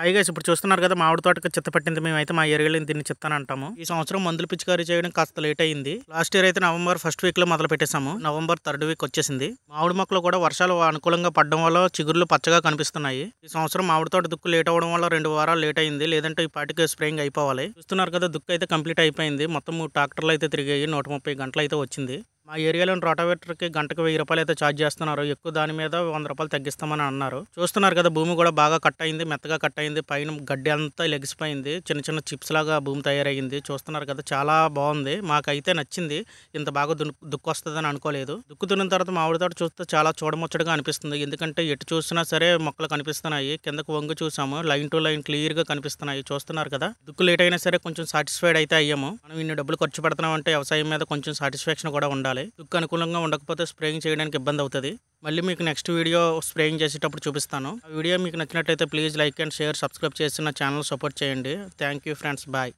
Hi guys, ఇప్పుడు చూస్తున్నారు కదా మామిడి తోటకి చిత్త పట్టింది. మేమైతే మా ఏరియాలో దీన్ని చిత్త అంటాము. ఈ సంవత్సరం మందులు పిచికారీ చేయడం కాస్త లేట్ అయింది. లాస్ట్ ఇయర్ అయితే నవంబర్ ఫస్ట్ వీక్ లో మొదలు పెట్టేశాము. నవంబర్ థర్డ్ వీక్ వచ్చేసింది. మామిడి మొక్కలు కూడా వర్షాలు అనుకూలంగా పడడం వల్ల చిగుర్లు పచ్చగా కనిపిస్తున్నాయి. ఈ సంవత్సరం మామిడి తోట దుక్కు లేట్ అవడం వల్ల 2 వారాలు లేట్ అయింది. లేదంటే ఈ పాటికి స్ప్రేయింగ్ అయిపోవాలి. చూస్తున్నారు కదా, దుక్కు అయితే కంప్లీట్ అయిపోయింది. మొత్తం 3 ట్రాక్టర్లు అయితే తిరిగాయి. 130 గంటలు అయితే వచ్చింది. మా ఏరియాలోని రోటావేటర్కి గంటకు 1000 రూపాయలు అయితే ఛార్జ్ చేస్తున్నారు. ఎక్కువ దాని మీద 100 రూపాయలు తగ్గిస్తామని అన్నారు. చూస్తున్నారు కదా, భూమి కూడా బాగా కట్ అయింది, మెత్తగా కట్ అయింది. పైన గడ్డి అంతా లెగిసిపోయింది. చిన్న చిన్న చిప్స్ లాగా భూమి తయారయ్యింది. చూస్తున్నారు కదా, చాలా బాగుంది. మాకైతే నచ్చింది. ఇంత బాగా దుక్కు వస్తుందని అనుకోలేదు. దుక్కు దున్నిన తర్వాత మామిడి తోట చూస్తే చాలా చూడముచ్చటగా అనిపిస్తుంది. ఎందుకంటే ఎటు చూసినా సరే మొక్కలు కనిపిస్తున్నాయి. కిందకు వంగి చూసాము, లైన్ టు లైన్ క్లియర్ గా కనిపిస్తున్నాయి. చూస్తున్నారు కదా, దుక్కు లేట్ అయినా సరే కొంచెం సాటిస్ఫైడ్ అయితే అయ్యాము. మనం ఇన్ని డబ్బులు ఖర్చు పెడుతున్నాం అంటే వ్యవసాయం మీద కొంచెం సాటిస్ఫాక్షన్ కూడా ఉండాలి. దుక్కు అనుకూలంగా ఉండకపోతే స్ప్రేయింగ్ చేయడానికి ఇబ్బంది అవుతుంది. మళ్ళీ మీకు నెక్స్ట్ వీడియో స్ప్రేయింగ్ చేసేటప్పుడు చూపిస్తాను. ఆ వీడియో మీకు నచ్చినట్లయితే please like and share, subscribe చేసి నా ఛానల్ సపోర్ట్ చేయండి. Thank you friends, bye.